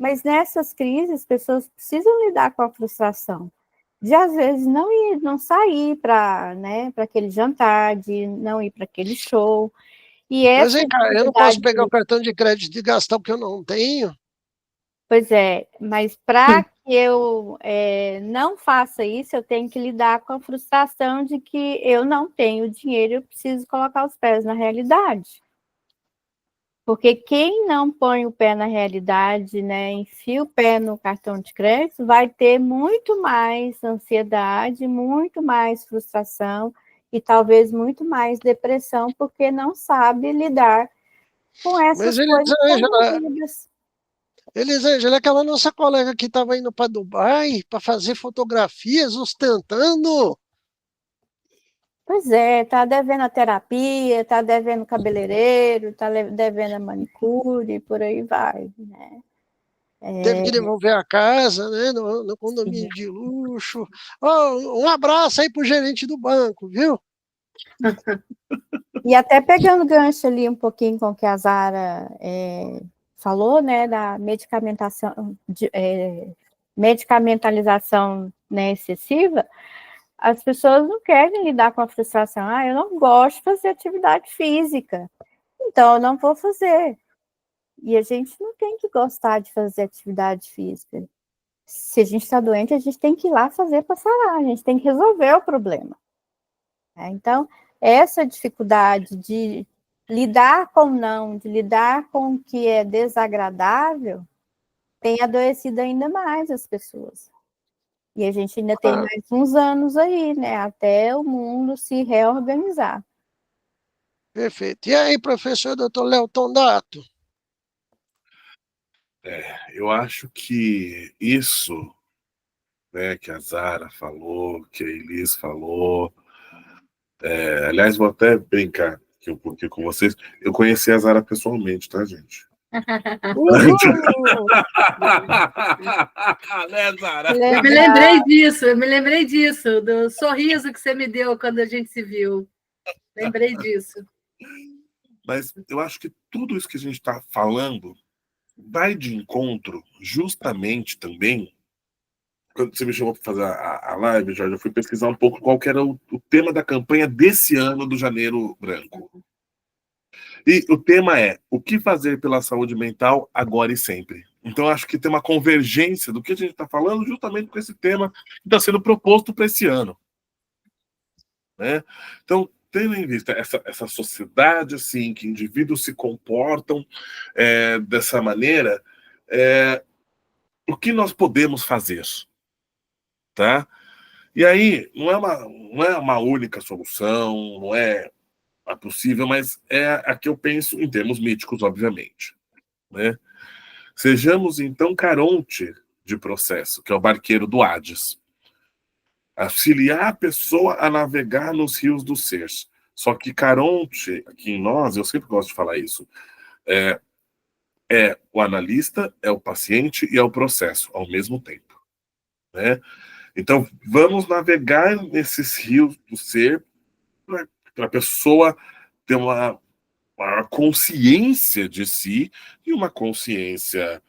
Mas nessas crises, as pessoas precisam lidar com a frustração. De, às vezes, não sair para, né, para aquele jantar, de não ir para aquele show. E Mas, essa vem cá, eu não posso dificuldade. pegar o cartão de crédito e gastar o que eu não tenho? Pois é, mas para que eu não faça isso, eu tenho que lidar com a frustração de que eu não tenho dinheiro, eu preciso colocar os pés na realidade. Porque quem não põe o pé na realidade, né, enfia o pé no cartão de crédito, vai ter muito mais ansiedade, muito mais frustração e talvez muito mais depressão, porque não sabe lidar com Mas, essas coisas Elisângela, positivas. Elisângela, aquela nossa colega que estava indo para Dubai para fazer fotografias ostentando. Pois é, tá devendo a terapia, tá devendo cabeleireiro, tá devendo a manicure, por aí vai, né? Teve que devolver a casa, né, no condomínio de luxo. Oh, um abraço aí pro gerente do banco, viu? E até pegando gancho ali um pouquinho com o que a Zara falou, né, da medicamentalização, né, excessiva, as pessoas não querem lidar com a frustração. Ah, eu não gosto de fazer atividade física, então eu não vou fazer. E a gente não tem que gostar de fazer atividade física. Se a gente está doente, a gente tem que ir lá fazer para sarar, a gente tem que resolver o problema. Então, essa dificuldade de lidar com o não, de lidar com o que é desagradável, tem adoecido ainda mais as pessoas. E a gente ainda tem Ah, mais uns anos aí, né, até o mundo se reorganizar. perfeito. E aí, professor doutor Léo Tondato? Eu acho que isso, né, que a Zara falou, que a Elis falou, aliás, vou até brincar aqui um pouquinho com vocês. Eu conheci a Zara pessoalmente, tá, gente? Uhul! Né, Zara? Eu me lembrei disso, do sorriso que você me deu quando a gente se viu. Lembrei disso. Mas eu acho que tudo isso que a gente está falando vai de encontro justamente também. Quando você me chamou para fazer a live, Jorge, eu fui pesquisar um pouco qual que era o tema da campanha desse ano do Janeiro Branco. E o tema é o que fazer pela saúde mental agora e sempre. Então, acho que tem uma convergência do que a gente está falando justamente com esse tema que está sendo proposto para esse ano. Né? Então, tendo em vista essa sociedade assim, que indivíduos se comportam dessa maneira, o que nós podemos fazer? Tá? E aí, não é uma única solução, não é possível, mas é a que eu penso em termos míticos, obviamente. Né? Sejamos, então, Caronte de processo, que é o barqueiro do Hades. Auxiliar a pessoa a navegar nos rios do ser. Só que Caronte, aqui em nós, eu sempre gosto de falar isso, é o analista, é o paciente e é o processo ao mesmo tempo. Né? Então, vamos navegar nesses rios do ser para a pessoa ter uma consciência de si e uma consciência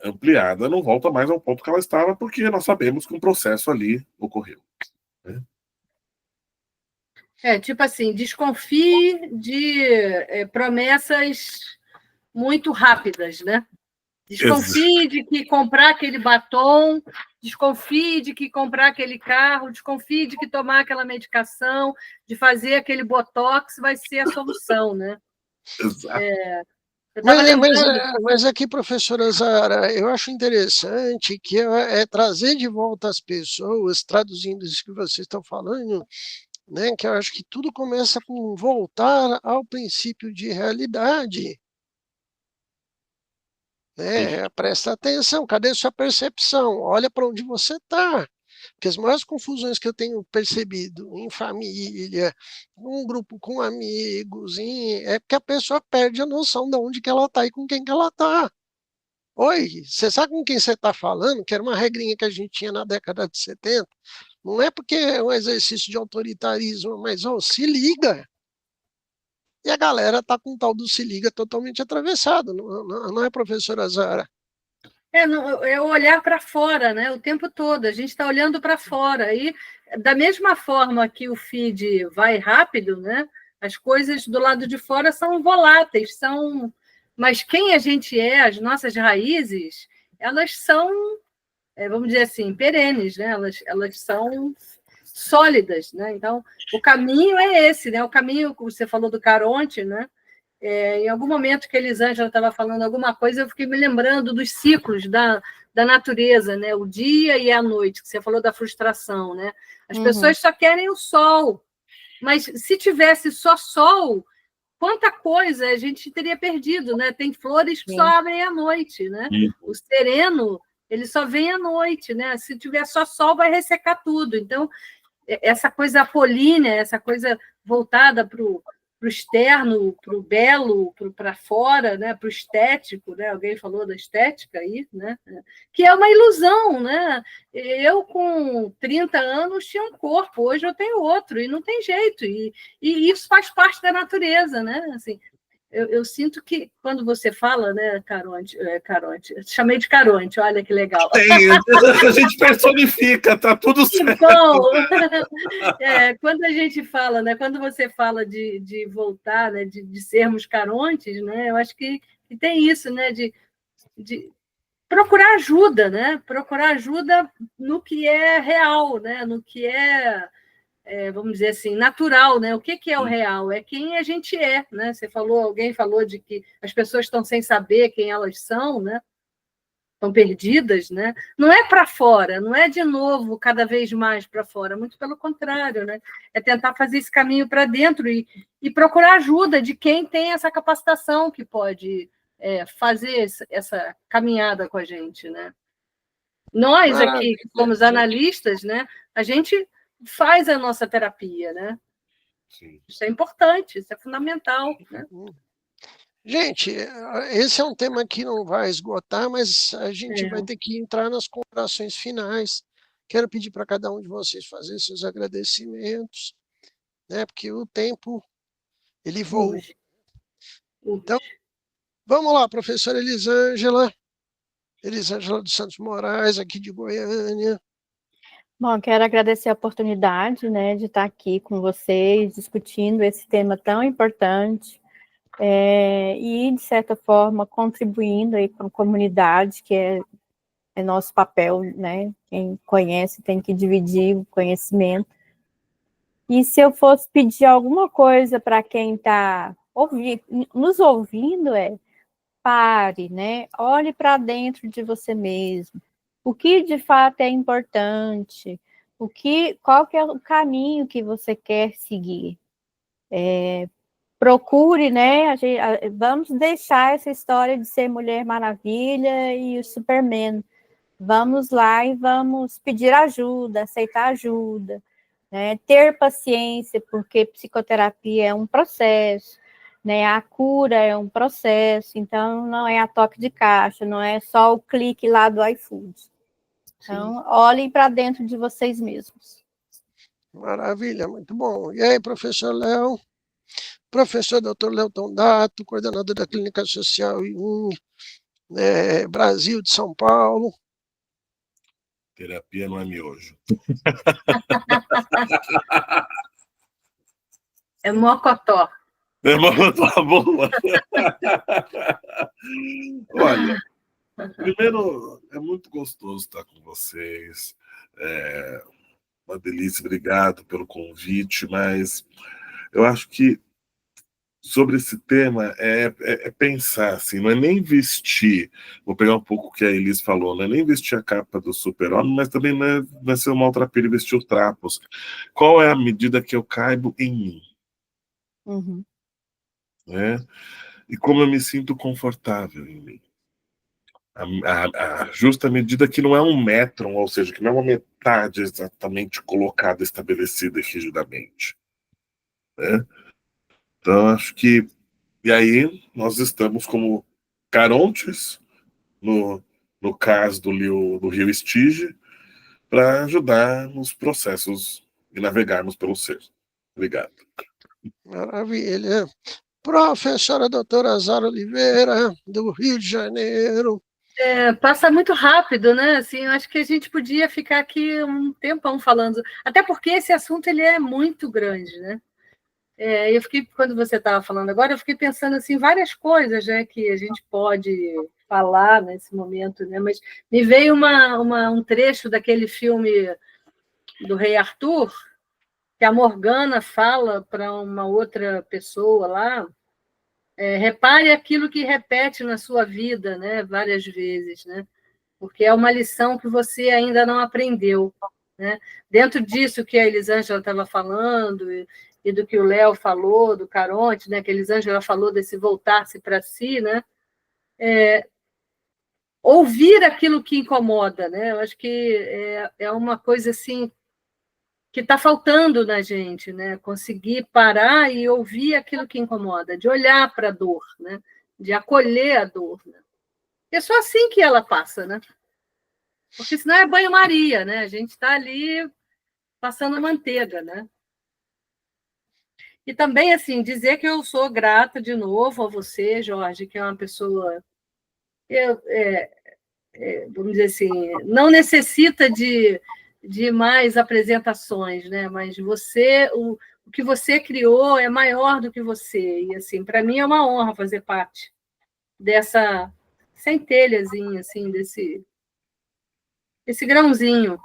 ampliada não volta mais ao ponto que ela estava, porque nós sabemos que um processo ali ocorreu. Né? Tipo assim, desconfie de promessas muito rápidas, né? Desconfie de que comprar aquele batom, desconfie de que comprar aquele carro, desconfie de que tomar aquela medicação, de fazer aquele botox vai ser a solução, né? Exato. Eu estava lembrando. Mas aqui, professora Zara, eu acho interessante que trazer de volta as pessoas, traduzindo isso que vocês estão falando, né? Que eu acho que tudo começa com voltar ao princípio de realidade. Presta atenção, cadê sua percepção? Olha para onde você está. Porque as maiores confusões que eu tenho percebido em família, um grupo com amigos, é porque a pessoa perde a noção de onde que ela está e com quem que ela está. Oi, você sabe com quem você está falando? Que era uma regrinha que a gente tinha na década de 70. Não é porque é um exercício de autoritarismo, mas se liga. E a galera está com o tal do se liga totalmente atravessado, não é, professora Zara? É olhar para fora, né? O tempo todo. A gente está olhando para fora. E, da mesma forma que o feed vai rápido, né? As coisas do lado de fora são voláteis, mas quem a gente é, as nossas raízes, elas são, vamos dizer assim, perenes, né? Elas são sólidas, né? Então, o caminho é esse, né? O caminho, como você falou do Caronte, né? Em algum momento que a Elisângela estava falando alguma coisa, eu fiquei me lembrando dos ciclos da natureza, né? O dia e a noite, que você falou da frustração, né? As pessoas só querem o sol, mas se tivesse só sol, quanta coisa a gente teria perdido, né? Tem flores que só abrem à noite, né? O sereno, ele só vem à noite, né? Se tiver só sol, vai ressecar tudo. Então, essa coisa apolínea, essa coisa voltada para o externo, para o belo, para fora, né? Para o estético, né? Alguém falou da estética aí, né? Que é uma ilusão, né? Eu, com 30 anos, tinha um corpo, hoje eu tenho outro, e não tem jeito, e isso faz parte da natureza, né? Assim, eu sinto que quando você fala, né, Caronte, chamei de Caronte, olha que legal. A gente personifica, tá tudo certo. Bom, quando a gente fala, né, quando você fala de voltar, né, de sermos Carontes, né, eu acho que tem isso, né, de procurar ajuda, né, procurar ajuda no que é real, né, no que vamos dizer assim, natural, né? O que é o real? É quem a gente é, né? Alguém falou de que as pessoas estão sem saber quem elas são, né? Estão perdidas, né? Não é para fora, não é de novo cada vez mais para fora, muito pelo contrário, né? É tentar fazer esse caminho para dentro e procurar ajuda de quem tem essa capacitação que pode fazer essa caminhada com a gente, né? Nós aqui, que somos analistas, né? A gente faz a nossa terapia, né? Sim. Isso é importante, isso é fundamental, né? Gente, esse é um tema que não vai esgotar, mas a gente vai ter que entrar nas considerações finais. Quero pedir para cada um de vocês fazer seus agradecimentos, né? Porque o tempo, ele voa. Então, vamos lá, professora Elisângela dos Santos Moraes, aqui de Goiânia. Bom, quero agradecer a oportunidade, né, de estar aqui com vocês, discutindo esse tema tão importante, e, de certa forma, contribuindo aí com a comunidade, que é nosso papel, né? Quem conhece tem que dividir o conhecimento. E se eu fosse pedir alguma coisa para quem está nos ouvindo, pare, né? Olhe para dentro de você mesmo. O que de fato é importante? Qual que é o caminho que você quer seguir? Procure, né? Vamos deixar essa história de ser Mulher Maravilha e o Superman. Vamos lá e vamos pedir ajuda, aceitar ajuda, né? Ter paciência, porque psicoterapia é um processo, né? A cura é um processo, então não é a toque de caixa, não é só o clique lá do iFood. Então, olhem para dentro de vocês mesmos. Maravilha, muito bom. E aí, professor Léo? Professor Dr. Léo Tondato, coordenador da Clínica Social Jung, Brasil de São Paulo. Terapia não é miojo. É mocotó. É mocotó, boa. Olha, primeiro, é muito gostoso estar com vocês. Uma delícia, obrigado pelo convite, mas eu acho que sobre esse tema é pensar assim, não é nem vestir, vou pegar um pouco o que a Elis falou, não é nem vestir a capa do super-homem, mas também não é ser uma maltrapilho e vestir os trapos. Qual é a medida que eu caibo em mim? Uhum. Né? E como eu me sinto confortável em mim? A justa medida que não é um metro, ou seja, que não é uma metade exatamente colocada, estabelecida rigidamente. Né? Então, acho que... E aí, nós estamos como Carontes, no caso do rio Estige, para ajudar nos processos e navegarmos pelo ser. Obrigado. Maravilha. Professora doutora Zara Oliveira, do Rio de Janeiro. Passa muito rápido, né? Assim, eu acho que a gente podia ficar aqui um tempão falando, até porque esse assunto ele é muito grande, né? Eu fiquei, quando você estava falando agora, eu fiquei pensando assim várias coisas, né, que a gente pode falar nesse momento, né? Mas me veio um trecho daquele filme do Rei Arthur, que a Morgana fala para uma outra pessoa lá, repare aquilo que repete na sua vida, né, várias vezes, né? Porque é uma lição que você ainda não aprendeu, né? Dentro disso que a Elisângela estava falando e do que o Léo falou, do Caronte, né? Que a Elisângela falou desse voltar-se para si, né? Ouvir aquilo que incomoda, né? Eu acho que é uma coisa assim que está faltando na gente, né? Conseguir parar e ouvir aquilo que incomoda, de olhar para a dor, né? De acolher a dor, né? É só assim que ela passa, né? Porque senão é banho-maria, né? A gente está ali passando manteiga, né? E também, assim, dizer que eu sou grata de novo a você, Jorge, que é uma pessoa, vamos dizer assim, não necessita de mais apresentações, né? Mas você, o que você criou é maior do que você. E, assim, para mim é uma honra fazer parte dessa centelhazinha, assim, desse grãozinho.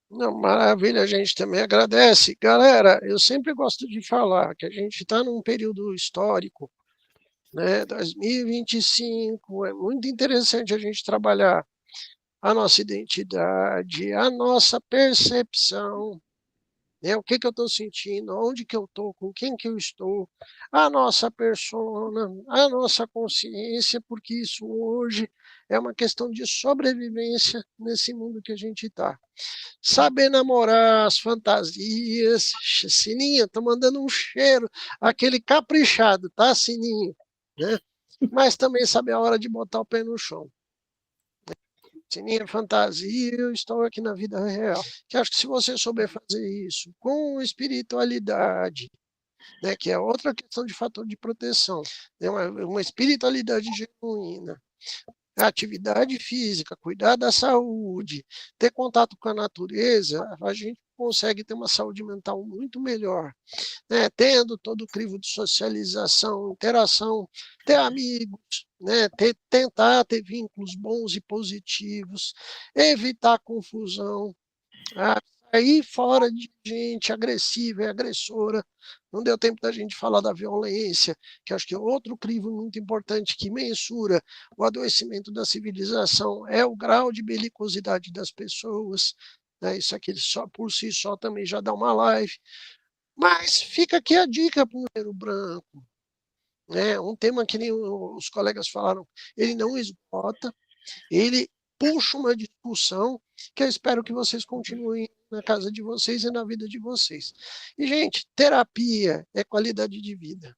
Não, maravilha, a gente também agradece. Galera, eu sempre gosto de falar que a gente está num período histórico, né? 2025, é muito interessante a gente trabalhar a nossa identidade, a nossa percepção, né? O que eu estou sentindo, onde que eu estou, com quem que eu estou, a nossa persona, a nossa consciência, porque isso hoje é uma questão de sobrevivência nesse mundo que a gente está. Saber namorar as fantasias. Sininho, tô mandando um cheiro, aquele caprichado, tá, Sininho? Né? Mas também saber a hora de botar o pé no chão. Sininho é fantasia, eu estou aqui na vida real. Que acho que se você souber fazer isso com espiritualidade, né, que é outra questão de fator de proteção, né, uma espiritualidade genuína, atividade física, cuidar da saúde, ter contato com a natureza, a gente consegue ter uma saúde mental muito melhor, né? Tendo todo o crivo de socialização, interação, ter amigos, né? Tentar ter vínculos bons e positivos, evitar confusão, sair fora de gente agressiva e agressora. Não deu tempo da gente falar da violência, que acho que é outro crivo muito importante que mensura o adoecimento da civilização, é o grau de belicosidade das pessoas. Né? Isso aqui só por si só também já dá uma live. Mas fica aqui a dica para o Janeiro Branco. Né? Um tema que nem os colegas falaram, ele não esgota, ele puxa uma discussão que eu espero que vocês continuem na casa de vocês e na vida de vocês. E, gente, terapia é qualidade de vida.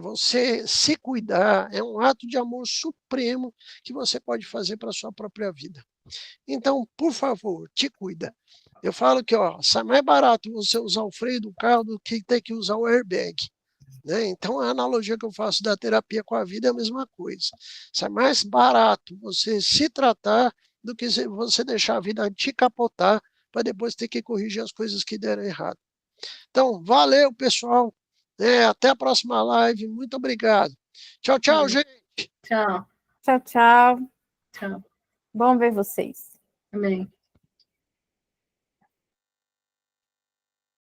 Você se cuidar é um ato de amor supremo que você pode fazer para a sua própria vida. Então, por favor, te cuida. Eu falo que sai mais barato você usar o freio do carro do que ter que usar o airbag. Né? Então, a analogia que eu faço da terapia com a vida é a mesma coisa. Sai mais barato você se tratar do que você deixar a vida te capotar para depois ter que corrigir as coisas que deram errado. Então, valeu, pessoal. Até a próxima live. Muito obrigado. Tchau, tchau, gente. Tchau. Tchau, tchau. Tchau. Bom ver vocês. Amém.